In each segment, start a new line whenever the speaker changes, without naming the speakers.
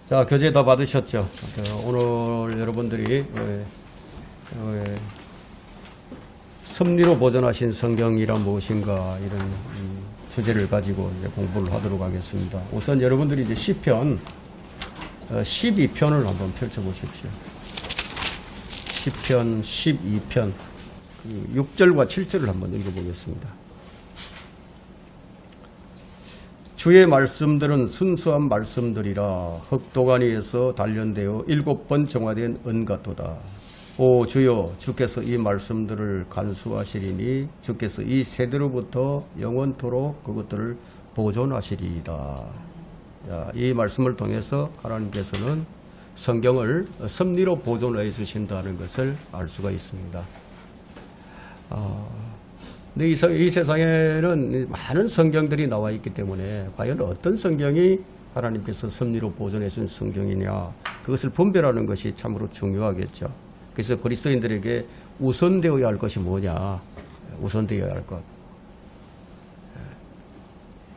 자, 교재 다 받으셨죠? 오늘 여러분들이 섭리로 보존하신 성경이란 무엇인가 이런 주제를 가지고 이제 공부를 하도록 하겠습니다. 우선 여러분들이 이제 시편 12편을 한번 펼쳐보십시오. 시편 12편 6절과 7절을 한번 읽어보겠습니다. 주의 말씀들은 순수한 말씀들이라 흑도가니에서 단련되어 7번 정화된 은 같도다. 오 주여, 주께서 이 말씀들을 간수하시리니 주께서 이 세대로부터 영원토록 그것들을 보존하시리이다. 이 말씀을 통해서 하나님께서는 성경을 섭리로 보존해 주신다는 것을 알 수가 있습니다. 근데 이 세상에는 많은 성경들이 나와 있기 때문에 과연 어떤 성경이 하나님께서 섭리로 보존해 준 성경이냐, 그것을 분별하는 것이 참으로 중요하겠죠. 그래서 그리스도인들에게 우선되어야 할 것이 뭐냐, 우선되어야 할 것.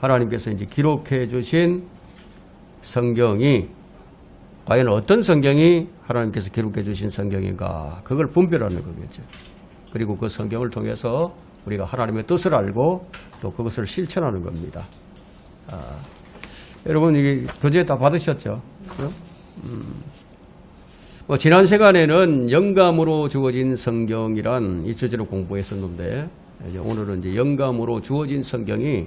하나님께서 이제 기록해 주신 성경이 과연 어떤 성경이 하나님께서 기록해 주신 성경인가, 그걸 분별하는 거겠죠. 그리고 그 성경을 통해서 우리가 하나님의 뜻을 알고 또 그것을 실천하는 겁니다. 여러분, 이게 교재 다 받으셨죠? 지난 시간에는 영감으로 주어진 성경이란 이 주제로 공부했었는데, 오늘은 이제 영감으로 주어진 성경이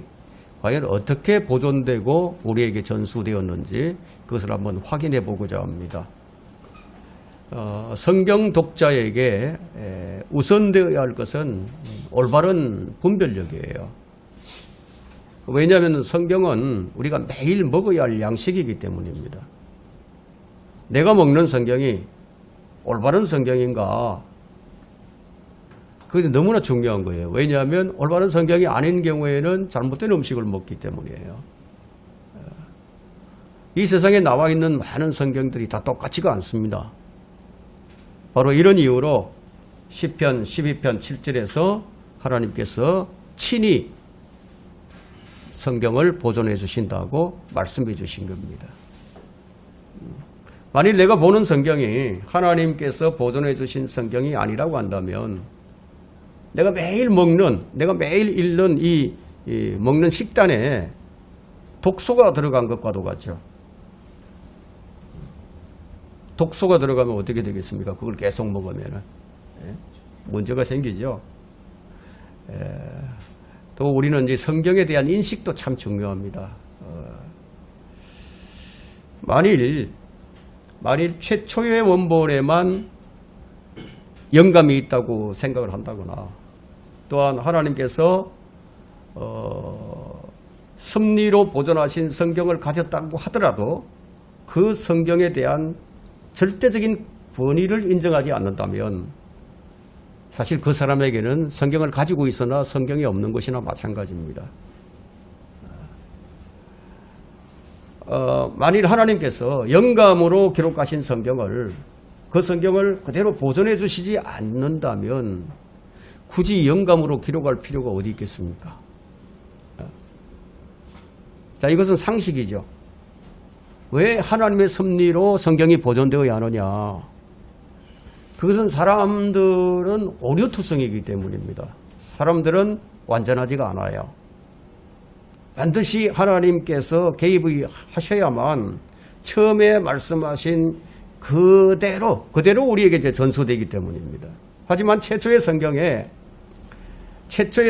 과연 어떻게 보존되고 우리에게 전수되었는지 그것을 한번 확인해 보고자 합니다. 성경 독자에게 우선되어야 할 것은 올바른 분별력이에요. 왜냐하면 성경은 우리가 매일 먹어야 할 양식이기 때문입니다. 내가 먹는 성경이 올바른 성경인가, 그것이 너무나 중요한 거예요. 왜냐하면 올바른 성경이 아닌 경우에는 잘못된 음식을 먹기 때문이에요. 이 세상에 나와 있는 많은 성경들이 다 똑같지가 않습니다. 바로 이런 이유로 시편 12편 7절에서 하나님께서 친히 성경을 보존해 주신다고 말씀해 주신 겁니다. 만일 내가 보는 성경이 하나님께서 보존해 주신 성경이 아니라고 한다면 내가 매일 읽는 이 먹는 식단에 독소가 들어간 것과도 같죠. 독소가 들어가면 어떻게 되겠습니까? 그걸 계속 먹으면 문제가 생기죠. 또 우리는 이제 성경에 대한 인식도 참 중요합니다. 만일 최초의 원본에만 영감이 있다고 생각을 한다거나, 또한 하나님께서 섭리로 보존하신 성경을 가졌다고 하더라도 그 성경에 대한 절대적인 권위를 인정하지 않는다면 사실 그 사람에게는 성경을 가지고 있으나 성경이 없는 것이나 마찬가지입니다. 만일 하나님께서 영감으로 기록하신 성경을, 그 성경을 그대로 보존해 주시지 않는다면 굳이 영감으로 기록할 필요가 어디 있겠습니까? 자, 이것은 상식이죠. 왜 하나님의 섭리로 성경이 보존되어야 하느냐? 그것은 사람들은 오류투성이기 때문입니다. 사람들은 완전하지가 않아요. 반드시 하나님께서 개입을 하셔야만 처음에 말씀하신 그대로 우리에게 이제 전수되기 때문입니다. 하지만 최초의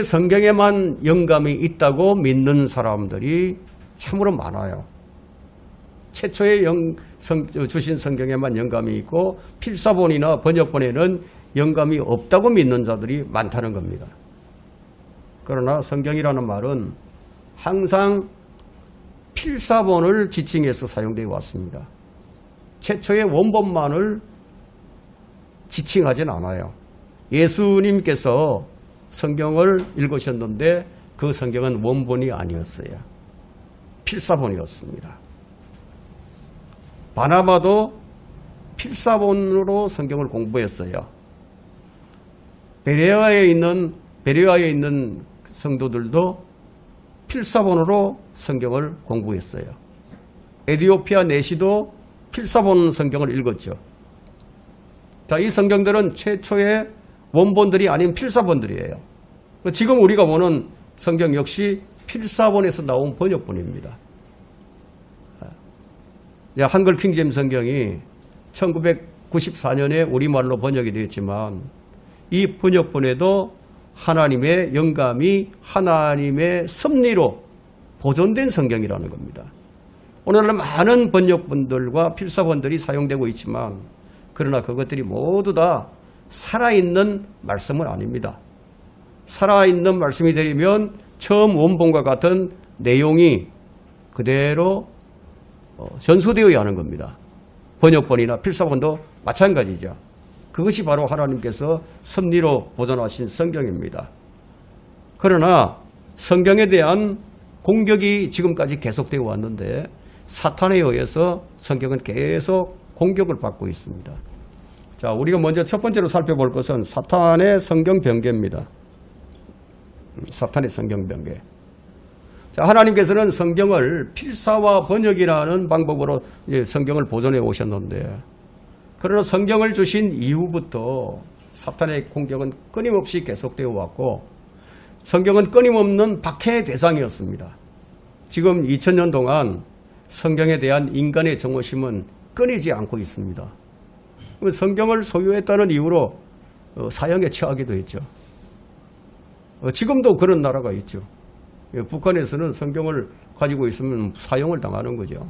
성경에만 영감이 있다고 믿는 사람들이 참으로 많아요. 최초에 주신 성경에만 영감이 있고 필사본이나 번역본에는 영감이 없다고 믿는 자들이 많다는 겁니다. 그러나 성경이라는 말은 항상 필사본을 지칭해서 사용되어 왔습니다. 최초의 원본만을 지칭하진 않아요. 예수님께서 성경을 읽으셨는데 그 성경은 원본이 아니었어요. 필사본이었습니다. 바나바도 필사본으로 성경을 공부했어요. 베레아에 있는 성도들도 필사본으로 성경을 공부했어요. 에티오피아 내시도 필사본 성경을 읽었죠. 자, 이 성경들은 최초의 원본들이 아닌 필사본들이에요. 지금 우리가 보는 성경 역시 필사본에서 나온 번역본입니다. 한글 킹제임스 성경이 1994년에 우리말로 번역이 되었지만 이 번역본에도 하나님의 영감이 하나님의 섭리로 보존된 성경이라는 겁니다. 오늘날 많은 번역본들과 필사본들이 사용되고 있지만 그러나 그것들이 모두 다 살아있는 말씀은 아닙니다. 살아있는 말씀이 되려면 처음 원본과 같은 내용이 그대로 전수되어야 하는 겁니다. 번역본이나 필사본도 마찬가지죠. 그것이 바로 하나님께서 섭리로 보존하신 성경입니다. 그러나 성경에 대한 공격이 지금까지 계속되어 왔는데 사탄에 의해서 성경은 계속 공격을 받고 있습니다. 자, 우리가 먼저 첫 번째로 살펴볼 것은 사탄의 성경 변개입니다. 사탄의 성경 변개. 자, 하나님께서는 성경을 필사와 번역이라는 방법으로 성경을 보존해 오셨는데 그러나 성경을 주신 이후부터 사탄의 공격은 끊임없이 계속되어 왔고 성경은 끊임없는 박해의 대상이었습니다. 지금 2000년 동안 성경에 대한 인간의 정오심은 끊이지 않고 있습니다. 성경을 소유했다는 이유로 사형에 처하기도 했죠. 지금도 그런 나라가 있죠. 북한에서는 성경을 가지고 있으면 사형을 당하는 거죠.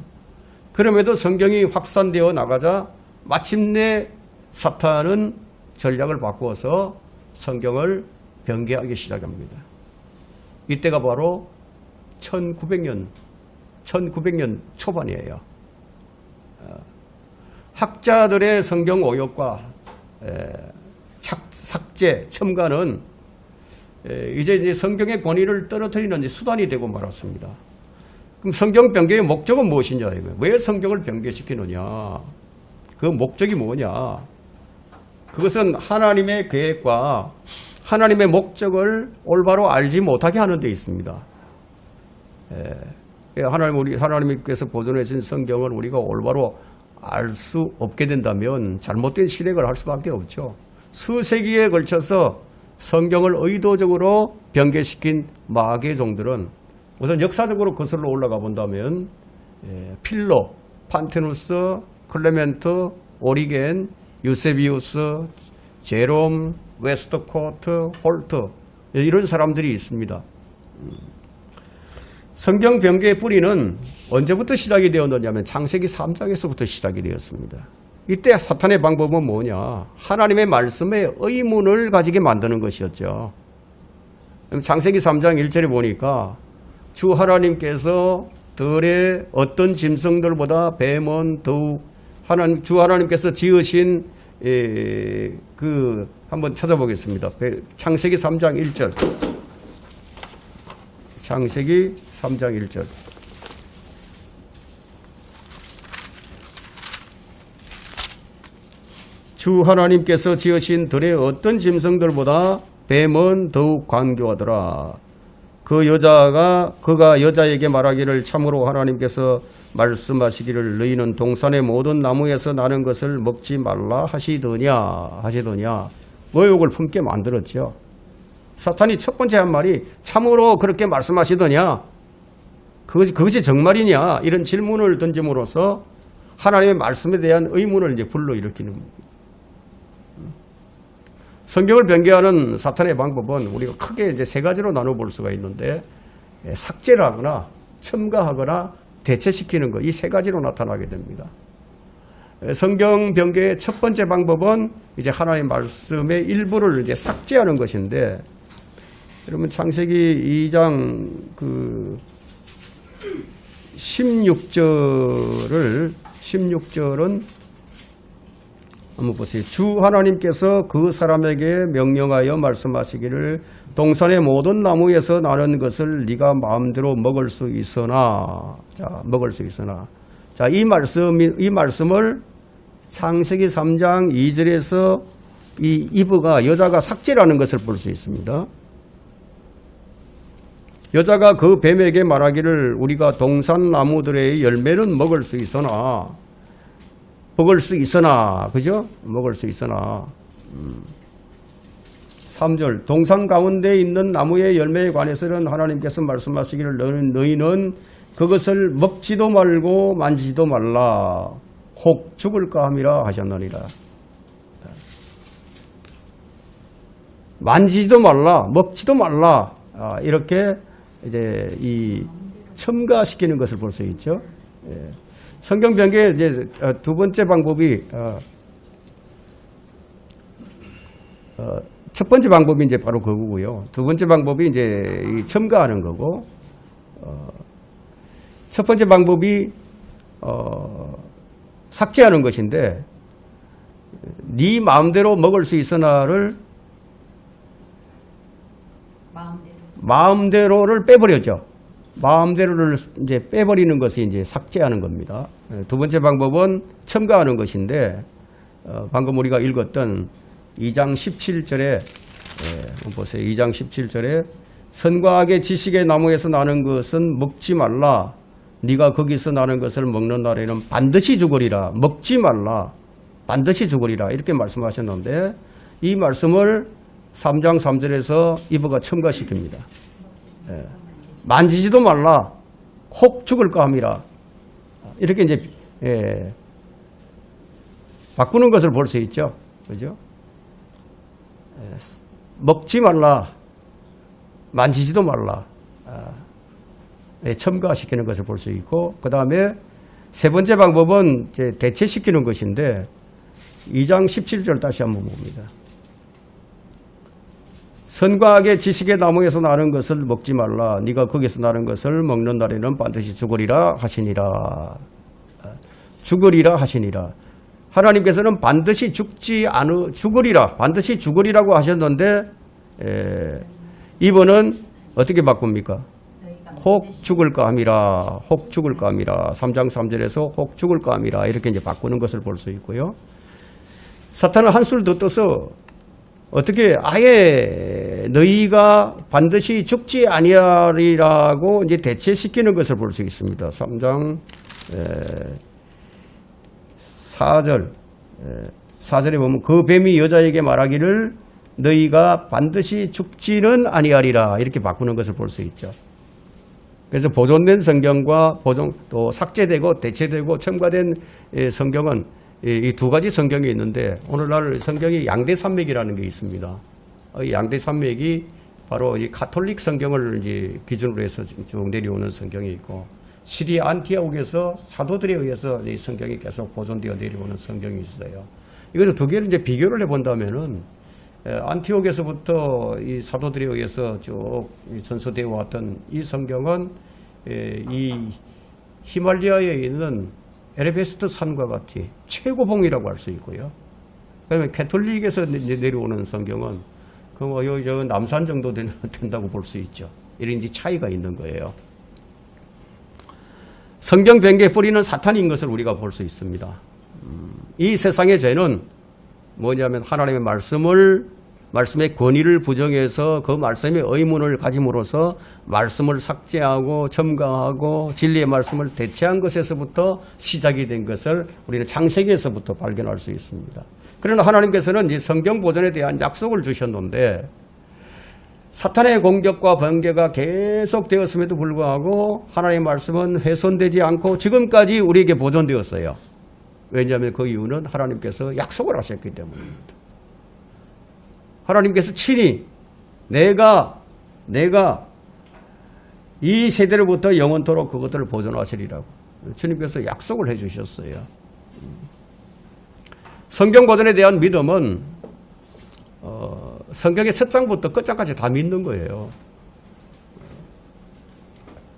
그럼에도 성경이 확산되어 나가자 마침내 사탄은 전략을 바꾸어서 성경을 변개하기 시작합니다. 이때가 바로 1900년 초반이에요. 학자들의 성경 오역과 삭제, 첨가는 이제 성경의 권위를 떨어뜨리는 수단이 되고 말았습니다. 그럼 성경 변개의 목적은 무엇이냐? 왜 성경을 변개시키느냐? 그 목적이 뭐냐? 그것은 하나님의 계획과 하나님의 목적을 올바로 알지 못하게 하는 데 있습니다. 하나님께서 보존해 주신 성경을 우리가 올바로 알 수 없게 된다면 잘못된 실행을 할 수밖에 없죠. 수세기에 걸쳐서 성경을 의도적으로 변개시킨 마귀의 종들은 우선 역사적으로 거슬러 올라가 본다면 필로, 판테누스, 클레멘트, 오리겐, 유세비우스, 제롬, 웨스트코트, 홀트 이런 사람들이 있습니다. 성경 변개의 뿌리는 언제부터 시작이 되었느냐면 창세기 3장에서부터 시작이 되었습니다. 이때 사탄의 방법은 뭐냐? 하나님의 말씀에 의문을 가지게 만드는 것이었죠. 창세기 3장 1절에 보니까 주 하나님께서 들의 어떤 짐승들보다 뱀은 더욱 주 하나님께서 지으신 한번 찾아보겠습니다. 창세기 3장 1절. 창세기 3장 1절. 주 하나님께서 지으신 들의 어떤 짐승들보다 뱀은 더욱 간교하더라. 그가 여자에게 말하기를 참으로 하나님께서 말씀하시기를 너희는 동산의 모든 나무에서 나는 것을 먹지 말라 하시더냐. 모욕을 품게 만들었죠. 사탄이 첫 번째 한 말이 참으로 그렇게 말씀하시더냐? 그것이 정말이냐? 이런 질문을 던짐으로써 하나님의 말씀에 대한 의문을 이제 불러일으키는 겁니다. 성경을 변개하는 사탄의 방법은 우리가 크게 이제 세 가지로 나눠볼 수가 있는데 삭제를 하거나 첨가하거나 대체시키는 것, 이 세 가지로 나타나게 됩니다. 성경 변개의 첫 번째 방법은 이제 하나님의 말씀의 일부를 이제 삭제하는 것인데, 여러분 창세기 2장 16절은 한번 보세요. 주 하나님께서 그 사람에게 명령하여 말씀하시기를 동산의 모든 나무에서 나는 것을 네가 마음대로 먹을 수 있으나, 자, 이 말씀을 창세기 3장 2절에서 이 이브가 여자가 삭제라는 것을 볼 수 있습니다. 여자가 그 뱀에게 말하기를 우리가 동산 나무들의 열매는 먹을 수 있으나 먹을 수 있으나, 그죠? 먹을 수 있으나. 3절 동산 가운데 있는 나무의 열매에 관해서는 하나님께서 말씀하시기를 너희는 그것을 먹지도 말고 만지지도 말라. 혹 죽을까 함이라 하셨느니라. 만지지도 말라, 먹지도 말라. 이렇게 이제 이 첨가시키는 것을 볼 수 있죠. 성경 변경의 이제 두 번째 방법이 첫 번째 방법이 이제 바로 그거고요. 두 번째 방법이 이제 이 첨가하는 거고, 첫 번째 방법이 삭제하는 것인데, 네 마음대로 먹을 수 있으나를 마음대로를 빼버려죠. 마음대로를 이제 빼버리는 것이 이제 삭제하는 겁니다. 두 번째 방법은 첨가하는 것인데, 방금 우리가 읽었던 2장 17절에 보세요. 2장 17절에 선과 악의 지식의 나무에서 나는 것은 먹지 말라. 네가 거기서 나는 것을 먹는 날에는 반드시 죽으리라. 먹지 말라. 반드시 죽으리라. 이렇게 말씀하셨는데, 이 말씀을 3장 3절에서 이브가 첨가시킵니다. 만지지도 말라. 혹 죽을까 함이라. 이렇게 이제 바꾸는 것을 볼 수 있죠. 그죠? 먹지 말라. 만지지도 말라. 첨가시키는 것을 볼 수 있고, 그 다음에 세 번째 방법은 이제 대체시키는 것인데, 2장 17절 다시 한번 봅니다. 선과 악의 지식의 나무에서 나는 것을 먹지 말라. 네가 거기서 나는 것을 먹는 날에는 반드시 죽으리라 하시니라. 죽으리라 하시니라. 하나님께서는 반드시 죽으리라. 반드시 죽으리라고 하셨는데, 이번은 어떻게 바꿉니까? 혹 죽을까 함이라. 혹 죽을까 함이라. 3장 3절에서 혹 죽을까 함이라. 이렇게 이제 바꾸는 것을 볼 수 있고요. 사탄은 한술 더 떠서 어떻게 아예 너희가 반드시 죽지 아니하리라고 이제 대체시키는 것을 볼 수 있습니다. 3장 4절에 보면 그 뱀이 여자에게 말하기를 너희가 반드시 죽지는 아니하리라. 이렇게 바꾸는 것을 볼 수 있죠. 그래서 보존된 성경과 또 삭제되고 대체되고 첨가된 성경은 이 두 가지 성경이 있는데, 오늘날 성경이 양대산맥이라는 게 있습니다. 이 양대산맥이 바로 이 가톨릭 성경을 이제 기준으로 해서 쭉 내려오는 성경이 있고, 시리아 안티오크에서 사도들에 의해서 이 성경이 계속 보존되어 내려오는 성경이 있어요. 이것을 두 개를 이제 비교를 해본다면은, 안티오크에서부터 이 사도들에 의해서 쭉 전서되어 왔던 이 성경은 이 히말라야에 있는 에베레스트 산과 같이 최고봉이라고 할 수 있고요. 그다음에 가톨릭에서 내려오는 성경은 저 남산 정도 된다고 볼 수 있죠. 이런 이제 차이가 있는 거예요. 성경 변개의 뿌리는 사탄인 것을 우리가 볼 수 있습니다. 이 세상의 죄는 뭐냐면 하나님의 말씀의 권위를 부정해서 그 말씀의 의문을 가짐으로써 말씀을 삭제하고 첨가하고 진리의 말씀을 대체한 것에서부터 시작이 된 것을 우리는 창세기에서부터 발견할 수 있습니다. 그러나 하나님께서는 이 성경 보존에 대한 약속을 주셨는데, 사탄의 공격과 번개가 계속되었음에도 불구하고 하나님의 말씀은 훼손되지 않고 지금까지 우리에게 보존되었어요. 왜냐하면 그 이유는 하나님께서 약속을 하셨기 때문입니다. 하나님께서 친히 내가 이 세대로부터 영원토록 그것들을 보존하시리라고 주님께서 약속을 해주셨어요. 성경 보존에 대한 믿음은 성경의 첫 장부터 끝장까지 다 믿는 거예요.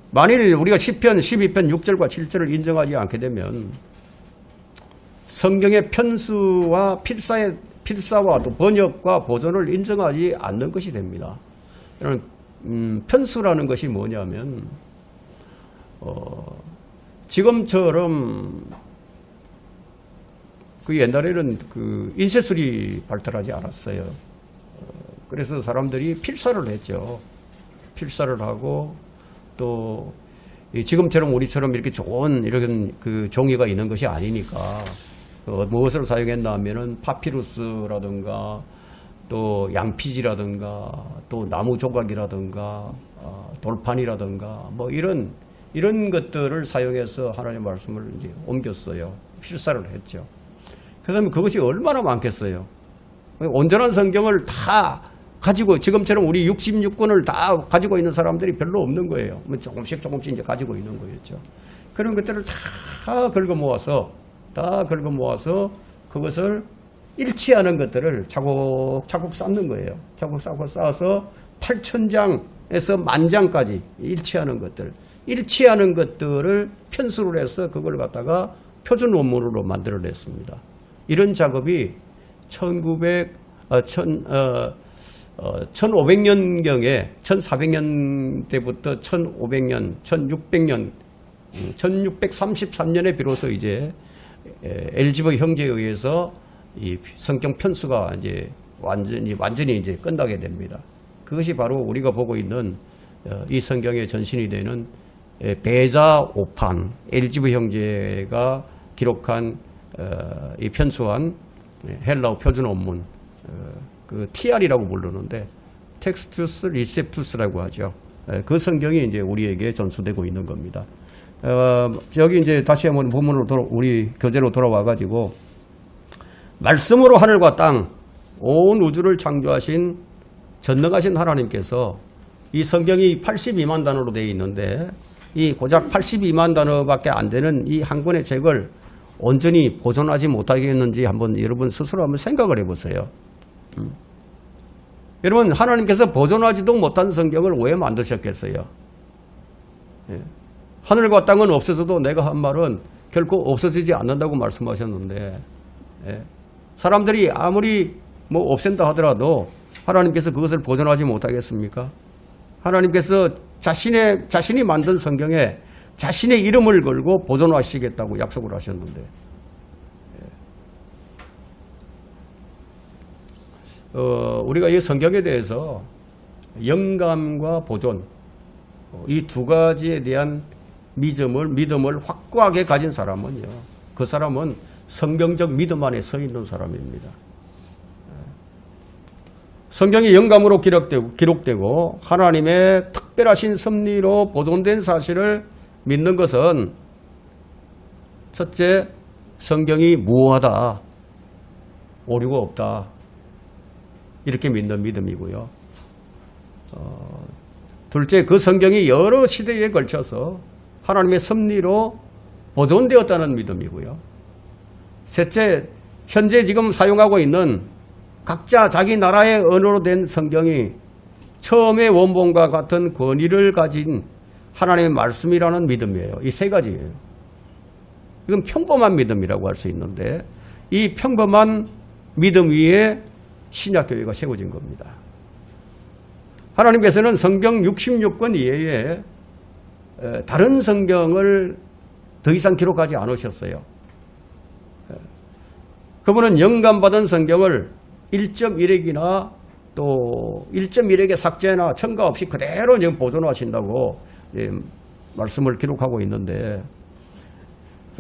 만일 우리가 시편 12편 6절과 7절을 인정하지 않게 되면 성경의 편수와 필사와 또 번역과 보존을 인정하지 않는 것이 됩니다. 편수라는 것이 뭐냐면 지금처럼 그 옛날에는 그 인쇄술이 발달하지 않았어요. 그래서 사람들이 필사를 했죠. 필사를 하고 또 지금처럼 우리처럼 이렇게 좋은 이런 그 종이가 있는 것이 아니니까 무엇을 사용했나 하면은 파피루스라든가 또 양피지라든가 또 나무 조각이라든가 돌판이라든가 뭐 이런 것들을 사용해서 하나님의 말씀을 이제 옮겼어요. 필사를 했죠. 그다음에 그것이 얼마나 많겠어요. 온전한 성경을 다 가지고 지금처럼 우리 66권을 다 가지고 있는 사람들이 별로 없는 거예요. 조금씩 이제 가지고 있는 거였죠. 그런 것들을 다 긁어 모아서 그것을 일치하는 것들을 차곡차곡 쌓는 거예요. 차곡차곡 쌓아서 8,000장에서 10,000장까지 일치하는 것들을 편수를 해서 그걸 갖다가 표준 원문으로 만들어냈습니다. 이런 작업이 1500년경에 1400년대부터 1500년, 1600년, 1633년에 비로소 이제 엘지버 형제에 의해서 이 성경 편수가 이제 완전히 이제 끝나게 됩니다. 그것이 바로 우리가 보고 있는 이 성경의 전신이 되는 베자 5판 엘지버 형제가 기록한 이 편수한 헬라어 표준 원문 그 TR이라고 부르는데 텍스투스 리셉투스라고 하죠. 그 성경이 이제 우리에게 전수되고 있는 겁니다. 여기 이제 다시 한번 본문으로 우리 교재로 돌아와 가지고 말씀으로 하늘과 땅 온 우주를 창조하신 전능하신 하나님께서 이 성경이 82만 단어로 되어 있는데 이 고작 82만 단어밖에 안 되는 이 한 권의 책을 온전히 보존하지 못하겠는지 한번 여러분 스스로 한번 생각을 해보세요. 여러분 하나님께서 보존하지도 못한 성경을 왜 만드셨겠어요? 예. 하늘과 땅은 없어져도 내가 한 말은 결코 없어지지 않는다고 말씀하셨는데 예. 사람들이 아무리 뭐 없앤다 하더라도 하나님께서 그것을 보존하지 못하겠습니까? 하나님께서 자신이 만든 성경에 자신의 이름을 걸고 보존하시겠다고 약속을 하셨는데 우리가 이 성경에 대해서 영감과 보존 이 두 가지에 대한 믿음을 확고하게 가진 사람은요, 그 사람은 성경적 믿음 안에 서 있는 사람입니다. 성경이 영감으로 기록되고 하나님의 특별하신 섭리로 보존된 사실을 믿는 것은 첫째, 성경이 무효하다, 오류가 없다 이렇게 믿는 믿음이고요. 둘째, 그 성경이 여러 시대에 걸쳐서 하나님의 섭리로 보존되었다는 믿음이고요. 셋째, 현재 지금 사용하고 있는 각자 자기 나라의 언어로 된 성경이 처음의 원본과 같은 권위를 가진 하나님의 말씀이라는 믿음이에요. 이 세 가지예요. 이건 평범한 믿음이라고 할 수 있는데 이 평범한 믿음 위에 신약교회가 세워진 겁니다. 하나님께서는 성경 66권 이외에 다른 성경을 더 이상 기록하지 않으셨어요. 그분은 영감받은 성경을 1.1핵이나 또 1.1핵의 삭제나 첨가 없이 그대로 지금 보존하신다고 말씀을 기록하고 있는데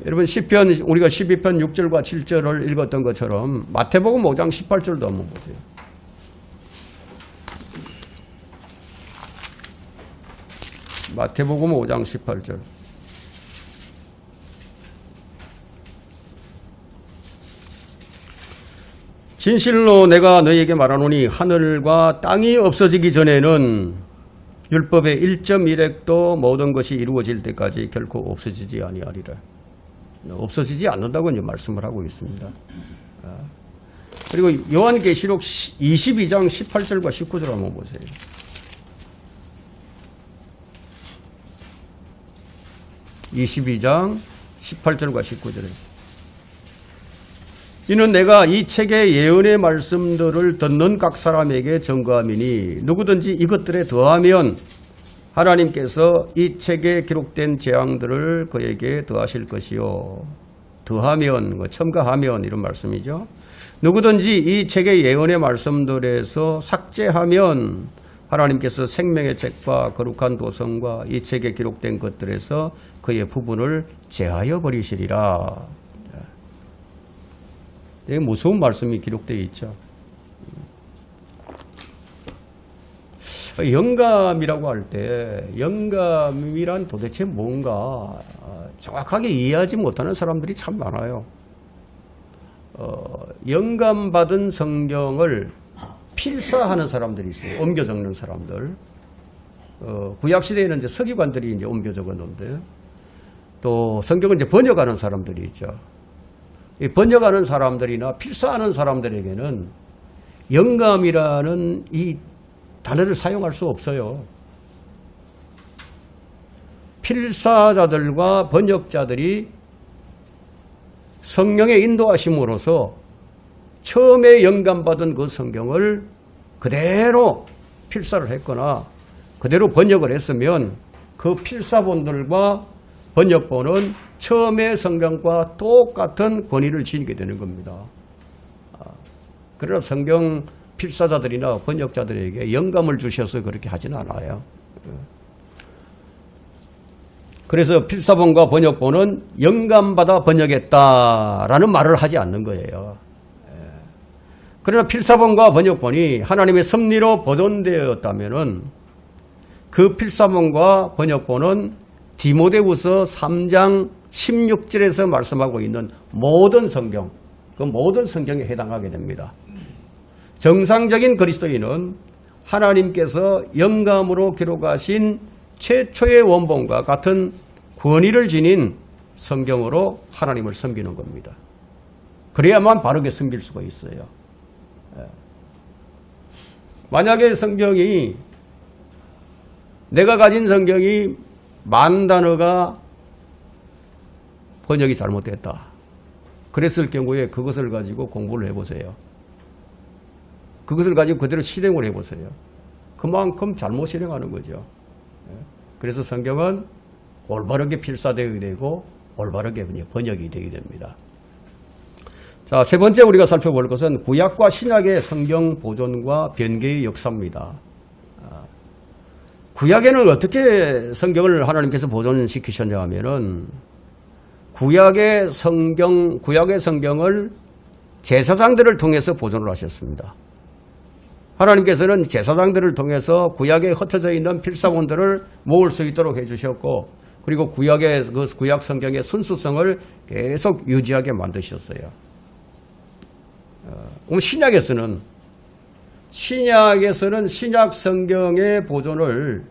여러분 우리가 12편 6절과 7절을 읽었던 것처럼 마태복음 5장 18절도 한번 보세요. 마태복음 5장 18절. 진실로 내가 너희에게 말하노니 하늘과 땅이 없어지기 전에는 율법의 1.1핵도 모든 것이 이루어질 때까지 결코 없어지지 아니하리라. 없어지지 않는다고 이제 말씀을 하고 있습니다. 그리고 요한계시록 22장 18절과 19절 한번 보세요. (22장) 18절과 19절에 이는 내가 이 책의 예언의 말씀들을 듣는 각 사람에게 증거함이니 누구든지 이것들에 더하면 하나님께서 이 책에 기록된 재앙들을 그에게 더하실 것이요. 더하면, 첨가하면 이런 말씀이죠. 누구든지 이 책의 예언의 말씀들에서 삭제하면 하나님께서 생명의 책과 거룩한 도성과 이 책에 기록된 것들에서 그의 부분을 제하여 버리시리라. 이게 무서운 말씀이 기록되어 있죠. 영감이라고 할 때 영감이란 도대체 뭔가 정확하게 이해하지 못하는 사람들이 참 많아요. 영감받은 성경을 필사하는 사람들이 있어요. 옮겨 적는 사람들. 구약시대에는 이제 서기관들이 이제 옮겨 적었는데, 또 성경을 이제 번역하는 사람들이 있죠. 이 번역하는 사람들이나 필사하는 사람들에게는 영감이라는 이 단어를 사용할 수 없어요. 필사자들과 번역자들이 성령의 인도하심으로써 처음에 영감받은 그 성경을 그대로 필사를 했거나 그대로 번역을 했으면 그 필사본들과 번역본은 처음의 성경과 똑같은 권위를 지니게 되는 겁니다. 그러나 성경 필사자들이나 번역자들에게 영감을 주셔서 그렇게 하지는 않아요. 그래서 필사본과 번역본은 영감받아 번역했다라는 말을 하지 않는 거예요. 그러나 필사본과 번역본이 하나님의 섭리로 보존되었다면은 그 필사본과 번역본은 디모데후서 3장 16절에서 말씀하고 있는 모든 성경, 그 모든 성경에 해당하게 됩니다. 정상적인 그리스도인은 하나님께서 영감으로 기록하신 최초의 원본과 같은 권위를 지닌 성경으로 하나님을 섬기는 겁니다. 그래야만 바르게 섬길 수가 있어요. 만약에 성경이, 내가 가진 성경이 10,000단어가 번역이 잘못됐다. 그랬을 경우에 그것을 가지고 공부를 해보세요. 그것을 가지고 그대로 실행을 해보세요. 그만큼 잘못 실행하는 거죠. 그래서 성경은 올바르게 필사되어야 되고 올바르게 번역이 되게 됩니다. 자, 세 번째 우리가 살펴볼 것은 구약과 신약의 성경 보존과 변개의 역사입니다. 구약에는 어떻게 성경을 하나님께서 보존시키셨냐 하면은 구약의 성경을 제사장들을 통해서 보존을 하셨습니다. 하나님께서는 제사장들을 통해서 구약에 흩어져 있는 필사본들을 모을 수 있도록 해주셨고, 그리고 그 구약 성경의 순수성을 계속 유지하게 만드셨어요. 신약에서는 신약 성경의 보존을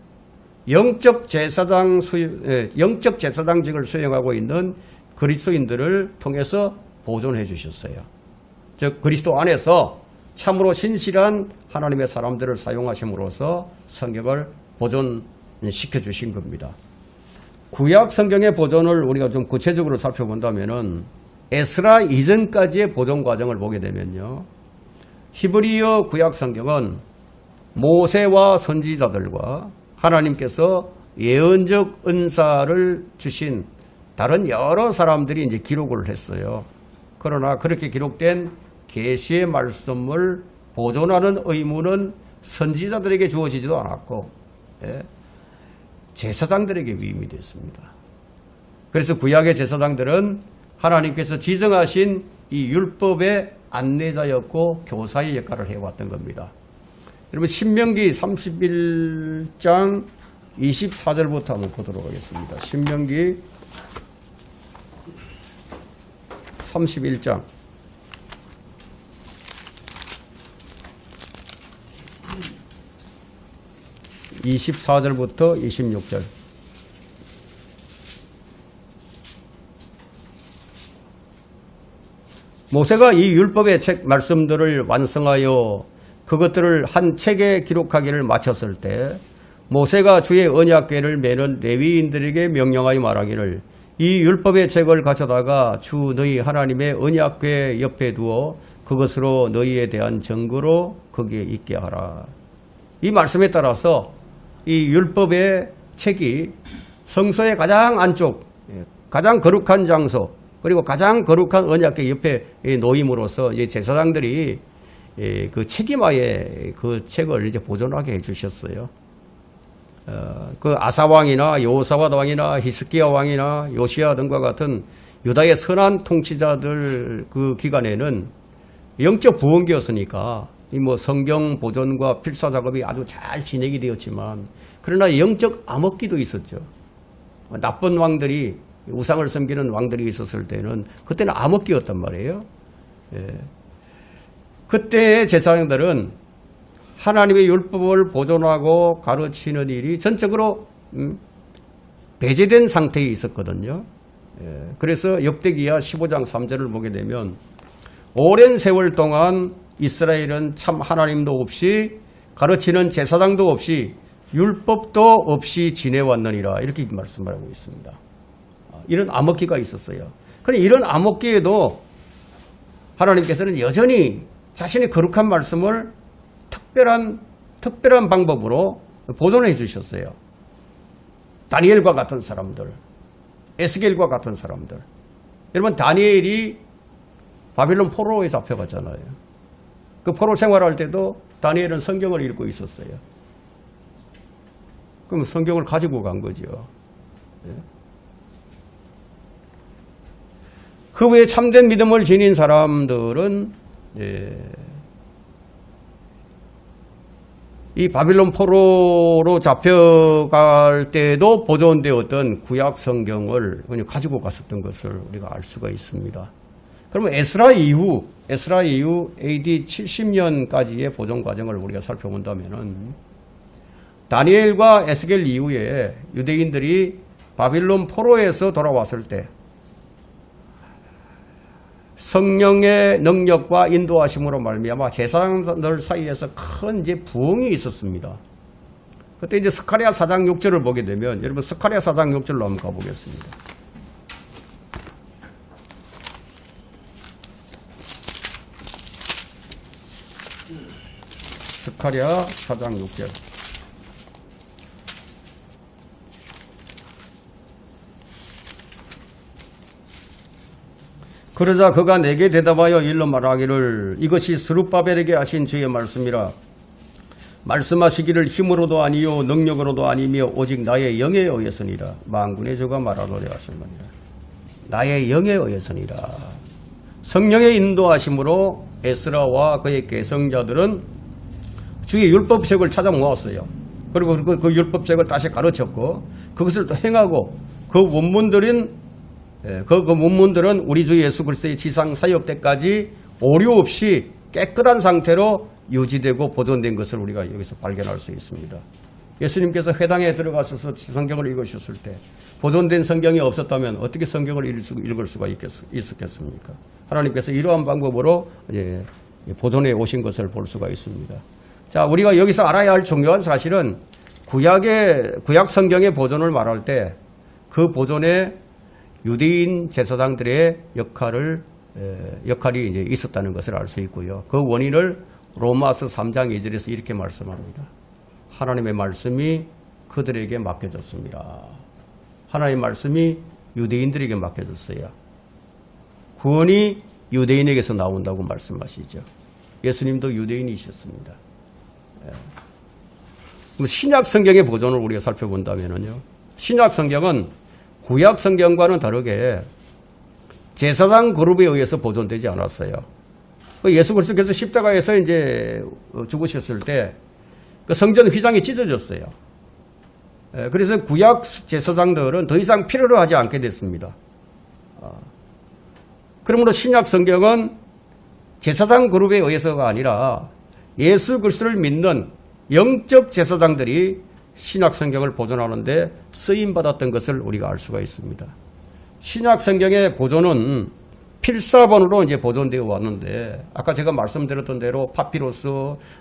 영적 제사장직을 수행하고 있는 그리스도인들을 통해서 보존해 주셨어요. 즉 그리스도 안에서 참으로 신실한 하나님의 사람들을 사용하심으로써 성경을 보존시켜 주신 겁니다. 구약 성경의 보존을 우리가 좀 구체적으로 살펴본다면은 에스라 이전까지의 보존 과정을 보게 되면요, 히브리어 구약 성경은 모세와 선지자들과 하나님께서 예언적 은사를 주신 다른 여러 사람들이 이제 기록을 했어요. 그러나 그렇게 기록된 계시의 말씀을 보존하는 의무는 선지자들에게 주어지지도 않았고, 제사장들에게 위임이 됐습니다. 그래서 구약의 제사장들은 하나님께서 지정하신 이 율법의 안내자였고 교사의 역할을 해왔던 겁니다. 여러분 신명기 31장 24절부터 한번 보도록 하겠습니다. 신명기 31장 24절부터 26절. 모세가 이 율법의 책 말씀들을 완성하여 그것들을 한 책에 기록하기를 마쳤을 때 모세가 주의 언약궤를 메는 레위인들에게 명령하여 말하기를 이 율법의 책을 가져다가 주 너희 하나님의 언약궤 옆에 두어 그것으로 너희에 대한 증거로 거기에 있게 하라. 이 말씀에 따라서 이 율법의 책이 성소의 가장 안쪽, 가장 거룩한 장소, 그리고 가장 거룩한 언약궤 옆에 놓임으로써 제사장들이 그 책임하에 그 책을 이제 보존하게 해주셨어요. 그 아사 왕이나 여호사밧 왕이나 히스기야 왕이나 요시야 등과 같은 유다의 선한 통치자들 그 기간에는 영적 부흥기였으니까 이 뭐 성경 보존과 필사 작업이 아주 잘 진행이 되었지만 그러나 영적 암흑기도 있었죠. 나쁜 왕들이 우상을 섬기는 왕들이 있었을 때는 그때는 암흑기였단 말이에요. 예. 그때의 제사장들은 하나님의 율법을 보존하고 가르치는 일이 전적으로 배제된 상태에 있었거든요. 예. 그래서 역대기야 15장 3절을 보게 되면 오랜 세월 동안 이스라엘은 참 하나님도 없이 가르치는 제사장도 없이 율법도 없이 지내왔느니라 이렇게 말씀하고 있습니다. 이런 암흑기가 있었어요. 그런데 이런 암흑기에도 하나님께서는 여전히 자신의 거룩한 말씀을 특별한 방법으로 보존해 주셨어요. 다니엘과 같은 사람들, 에스겔과 같은 사람들. 여러분 다니엘이 바빌론 포로에 잡혀갔잖아요. 그 포로 생활할 때도 다니엘은 성경을 읽고 있었어요. 그럼 성경을 가지고 간 거죠. 그 외에 참된 믿음을 지닌 사람들은 이 바빌론 포로로 잡혀갈 때도 보존되었던 구약 성경을 가지고 갔었던 것을 우리가 알 수가 있습니다. 그러면 에스라 이후 AD 70년까지의 보존 과정을 우리가 살펴본다면은 다니엘과 에스겔 이후에 유대인들이 바빌론 포로에서 돌아왔을 때 성령의 능력과 인도하심으로 말미암아 제사장들 사이에서 큰 이제 부흥이 있었습니다. 그때 이제 스가랴 4장 6절을 보게 되면 여러분 스가랴 4장 6절로 한번 가보겠습니다. 스가랴 4장 6절. 그러자 그가 내게 대답하여 일러 말하기를 이것이 스룹바벨에게 하신 주의 말씀이라. 말씀하시기를 힘으로도 아니요 능력으로도 아니며 오직 나의 영에 의해서니라. 만군의 주가 말하노래 하시느니라. 나의 영에 의해서니라. 성령의 인도하심으로 에스라와 그의 계성자들은 주의 율법책을 찾아 모았어요. 그리고 그 율법책을 다시 가르쳤고 그것을 또 행하고 그 원문들은 우리 주 예수 그리스도의 지상 사역 때까지 오류 없이 깨끗한 상태로 유지되고 보존된 것을 우리가 여기서 발견할 수 있습니다. 예수님께서 회당에 들어가셔서 성경을 읽으셨을 때 보존된 성경이 없었다면 어떻게 성경을 읽을 수가 있었겠습니까? 하나님께서 이러한 방법으로 보존해 오신 것을 볼 수가 있습니다. 자, 우리가 여기서 알아야 할 중요한 사실은 구약 성경의 보존을 말할 때 그 보존에 유대인 제사장들의 역할이 이제 있었다는 것을 알 수 있고요. 그 원인을 로마서 3장 2절에서 이렇게 말씀합니다. 하나님의 말씀이 그들에게 맡겨졌습니다. 하나님의 말씀이 유대인들에게 맡겨졌어요. 구원이 유대인에게서 나온다고 말씀하시죠. 예수님도 유대인이셨습니다. 그럼 신약 성경의 보존을 우리가 살펴본다면요. 신약 성경은 구약 성경과는 다르게 제사장 그룹에 의해서 보존되지 않았어요. 예수 그리스도께서 십자가에서 이제 죽으셨을 때 그 성전 휘장이 찢어졌어요. 그래서 구약 제사장들은 더 이상 필요로 하지 않게 됐습니다. 그러므로 신약 성경은 제사장 그룹에 의해서가 아니라 예수 그리스도를 믿는 영적 제사장들이 신약 성경을 보존하는데 쓰임받았던 것을 우리가 알 수가 있습니다. 신약 성경의 보존은 필사본으로 이제 보존되어 왔는데 아까 제가 말씀드렸던 대로 파피루스,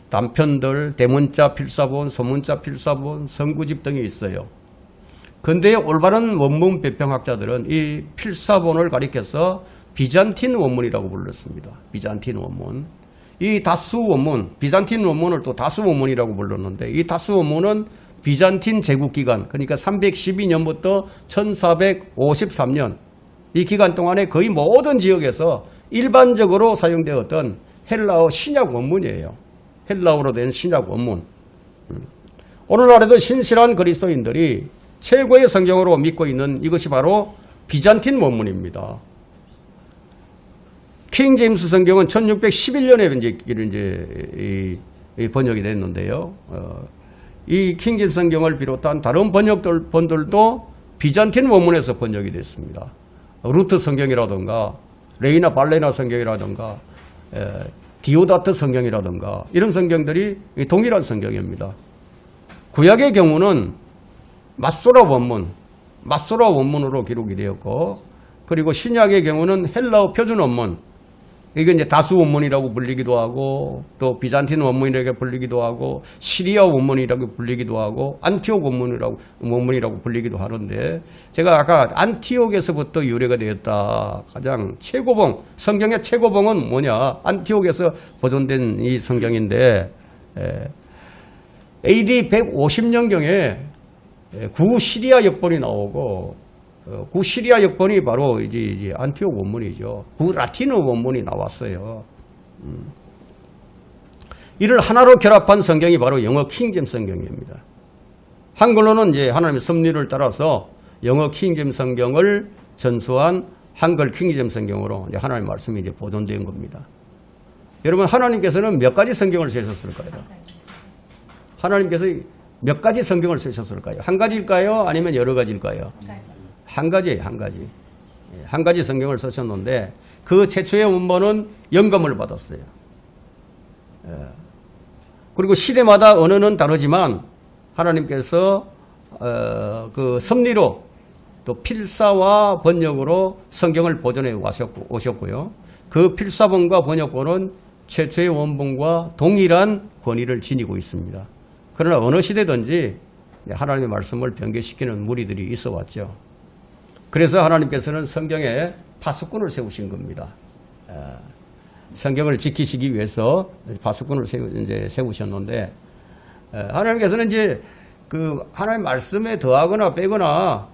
단편들, 대문자 필사본, 소문자 필사본, 성구집 등이 있어요. 근데 올바른 원문 배평학자들은 이 필사본을 가리켜서 비잔틴 원문이라고 불렀습니다. 비잔틴 원문. 이 다수 원문, 비잔틴 원문을 또 다수 원문이라고 불렀는데 이 다수 원문은 비잔틴 제국기간, 그러니까 312년부터 1453년 이 기간 동안에 거의 모든 지역에서 일반적으로 사용되었던 헬라어 신약 원문이에요. 헬라어로 된 신약 원문. 오늘날에도 신실한 그리스도인들이 최고의 성경으로 믿고 있는 이것이 바로 비잔틴 원문입니다. 킹 제임스 성경은 1611년에 이제 번역이 됐는데요. 이 킹 제임스 성경을 비롯한 다른 번들도 비잔틴 원문에서 번역이 됐습니다. 루트 성경이라든가 레이나 발레나 성경이라든가 디오다트 성경이라든가 이런 성경들이 동일한 성경입니다. 구약의 경우는 마소라 원문으로 기록이 되었고, 그리고 신약의 경우는 헬라어 표준 원문, 이게 이제 다수 원문이라고 불리기도 하고, 또 비잔틴 원문이라고 불리기도 하고, 시리아 원문이라고 불리기도 하고, 안티옥 원문이라고 불리기도 하는데, 제가 아까 안티옥에서부터 유래가 되었다. 가장 최고봉, 성경의 최고봉은 뭐냐? 안티옥에서 보존된 이 성경인데, AD 150년경에 구시리아 역본이 나오고, 구시리아 역본이 바로 이제 안티옥 원문이죠. 구라틴어 원문이 나왔어요. 이를 하나로 결합한 성경이 바로 영어 킹제임스 성경입니다. 한글로는 이제 하나님의 섭리를 따라서 영어 킹제임스 성경을 전수한 한글 킹제임스 성경으로 이제 하나님의 말씀이 이제 보존된 겁니다. 여러분, 하나님께서는 몇 가지 성경을 쓰셨을까요? 하나님께서 몇 가지 성경을 쓰셨을까요? 한 가지일까요? 아니면 여러 가지일까요? 한 가지예요, 한 가지. 한 가지 성경을 쓰셨는데 그 최초의 원본은 영감을 받았어요. 그리고 시대마다 언어는 다르지만 하나님께서 그 섭리로 또 필사와 번역으로 성경을 보존해 오셨고요. 그 필사본과 번역본은 최초의 원본과 동일한 권위를 지니고 있습니다. 그러나 어느 시대든지 하나님의 말씀을 변개시키는 무리들이 있어 왔죠. 그래서 하나님께서는 성경에 파수꾼을 세우신 겁니다. 성경을 지키시기 위해서 파수꾼을 세우셨는데, 하나님께서는 이제 그 하나님의 말씀에 더하거나 빼거나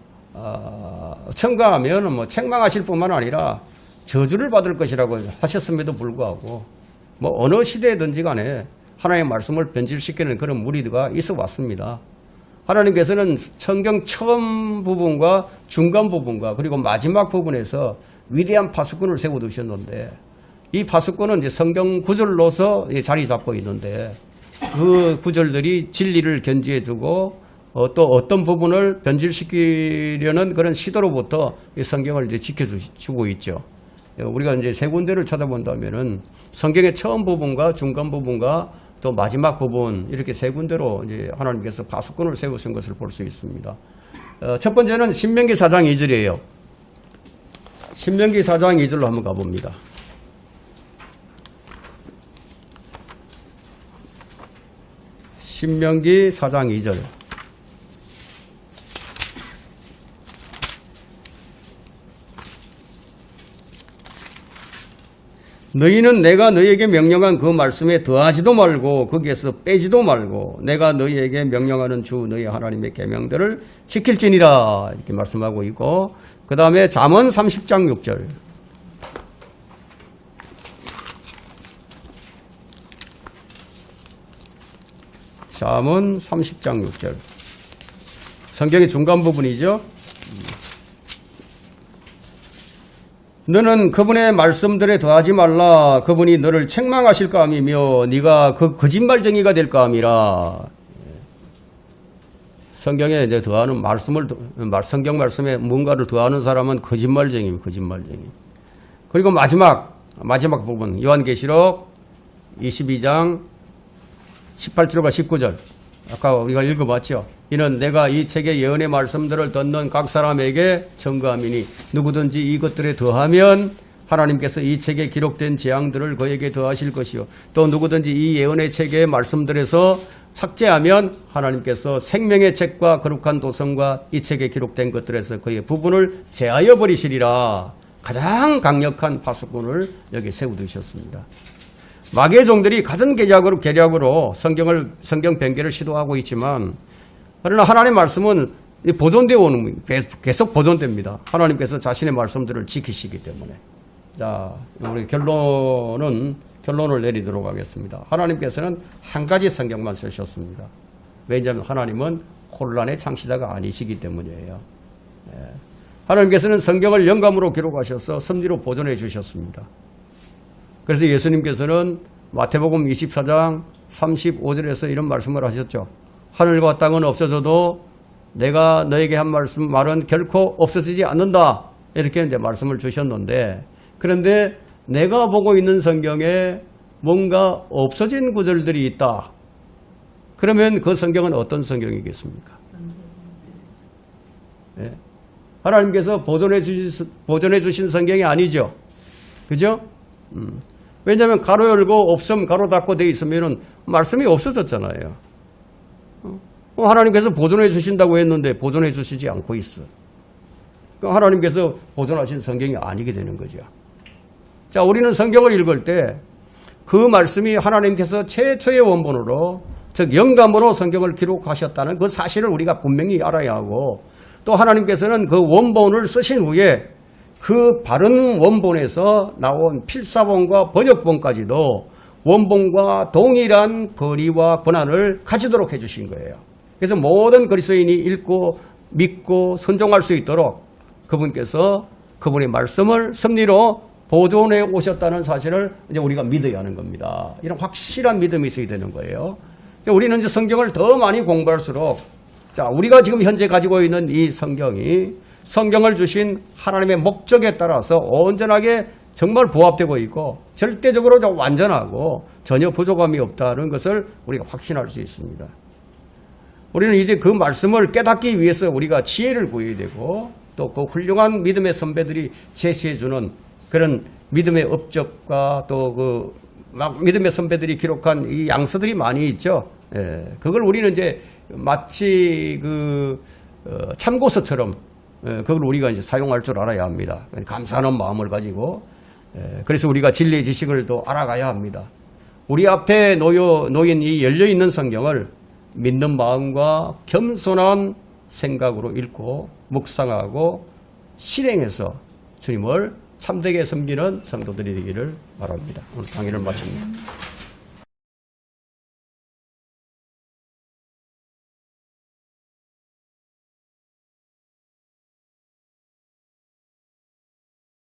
첨가하면 뭐 책망하실 뿐만 아니라 저주를 받을 것이라고 하셨음에도 불구하고 뭐 어느 시대든지 간에 하나님의 말씀을 변질시키는 그런 무리가 있어 왔습니다. 하나님께서는 성경 처음 부분과 중간 부분과 그리고 마지막 부분에서 위대한 파수꾼을 세워두셨는데, 이 파수꾼은 이제 성경 구절로서 자리 잡고 있는데 그 구절들이 진리를 견지해주고 또 어떤 부분을 변질시키려는 그런 시도로부터 이 성경을 이제 지켜주고 있죠. 우리가 이제 세 군데를 찾아본다면은 성경의 처음 부분과 중간 부분과 또 마지막 부분, 이렇게 세 군데로 이제 하나님께서 파수꾼을 세우신 것을 볼 수 있습니다. 첫 번째는 신명기 4장 2절이에요. 신명기 4장 2절로 한번 가봅니다. 신명기 4장 2절. 너희는 내가 너희에게 명령한 그 말씀에 더하지도 말고 거기에서 빼지도 말고 내가 너희에게 명령하는 주 너희 하나님의 계명들을 지킬지니라, 이렇게 말씀하고 있고, 그 다음에 잠언 30장 6절. 잠언 30장 6절. 성경의 중간 부분이죠. 너는 그분의 말씀들에 더하지 말라. 그분이 너를 책망하실까 함이며 네가 그 거짓말쟁이가 될까 함이라. 성경에 이제 더하는 성경 말씀에 뭔가를 더하는 사람은 거짓말쟁이입니다. 거짓말쟁이. 그리고 마지막 부분, 요한계시록 22장 18절과 19절. 아까 우리가 읽어봤죠. 이는 내가 이 책의 예언의 말씀들을 듣는 각 사람에게 증거함이니 누구든지 이것들에 더하면 하나님께서 이 책에 기록된 재앙들을 그에게 더하실 것이요, 또 누구든지 이 예언의 책의 말씀들에서 삭제하면 하나님께서 생명의 책과 거룩한 도성과 이 책에 기록된 것들에서 그의 부분을 제하여 버리시리라. 가장 강력한 파수꾼을 여기 세워두셨습니다. 마귀의 종들이 가진 계략으로 성경 변개를 시도하고 있지만, 그러나 하나님의 말씀은 보존되어 오는, 계속 보존됩니다. 하나님께서 자신의 말씀들을 지키시기 때문에. 자, 우리 결론을 내리도록 하겠습니다. 하나님께서는 한 가지 성경만 쓰셨습니다. 왜냐하면 하나님은 혼란의 창시자가 아니시기 때문이에요. 하나님께서는 성경을 영감으로 기록하셔서 섭리로 보존해 주셨습니다. 그래서 예수님께서는 마태복음 24장 35절에서 이런 말씀을 하셨죠. 하늘과 땅은 없어져도 내가 너에게 한 말은 결코 없어지지 않는다. 이렇게 이제 말씀을 주셨는데, 그런데 내가 보고 있는 성경에 뭔가 없어진 구절들이 있다. 그러면 그 성경은 어떤 성경이겠습니까? 네. 하나님께서 보존해 주신 성경이 아니죠. 그죠? 왜냐하면 가로 열고 없음 가로 닫고 되어 있으면 말씀이 없어졌잖아요. 하나님께서 보존해 주신다고 했는데 보존해 주시지 않고 있어. 하나님께서 보존하신 성경이 아니게 되는 거죠. 자, 우리는 성경을 읽을 때 그 말씀이 하나님께서 최초의 원본으로, 즉 영감으로 성경을 기록하셨다는 그 사실을 우리가 분명히 알아야 하고, 또 하나님께서는 그 원본을 쓰신 후에 그 바른 원본에서 나온 필사본과 번역본까지도 원본과 동일한 권위와 권한을 가지도록 해주신 거예요. 그래서 모든 그리스도인이 읽고 믿고 순종할 수 있도록 그분께서 그분의 말씀을 섭리로 보존해 오셨다는 사실을 이제 우리가 믿어야 하는 겁니다. 이런 확실한 믿음이 있어야 되는 거예요. 우리는 이제 성경을 더 많이 공부할수록, 자, 우리가 지금 현재 가지고 있는 이 성경이 성경을 주신 하나님의 목적에 따라서 온전하게 정말 부합되고 있고 절대적으로 완전하고 전혀 부족함이 없다는 것을 우리가 확신할 수 있습니다. 우리는 이제 그 말씀을 깨닫기 위해서 우리가 지혜를 구해야 되고, 또 그 훌륭한 믿음의 선배들이 제시해 주는 그런 믿음의 업적과 또 그 믿음의 선배들이 기록한 이 양서들이 많이 있죠. 예, 그걸 우리는 이제 마치 참고서처럼 그걸 우리가 이제 사용할 줄 알아야 합니다. 감사하는 마음을 가지고, 그래서 우리가 진리의 지식을 또 알아가야 합니다. 우리 앞에 놓인 이 열려 있는 성경을 믿는 마음과 겸손한 생각으로 읽고 묵상하고 실행해서 주님을 참되게 섬기는 성도들이 되기를 바랍니다. 오늘 강의를 마칩니다.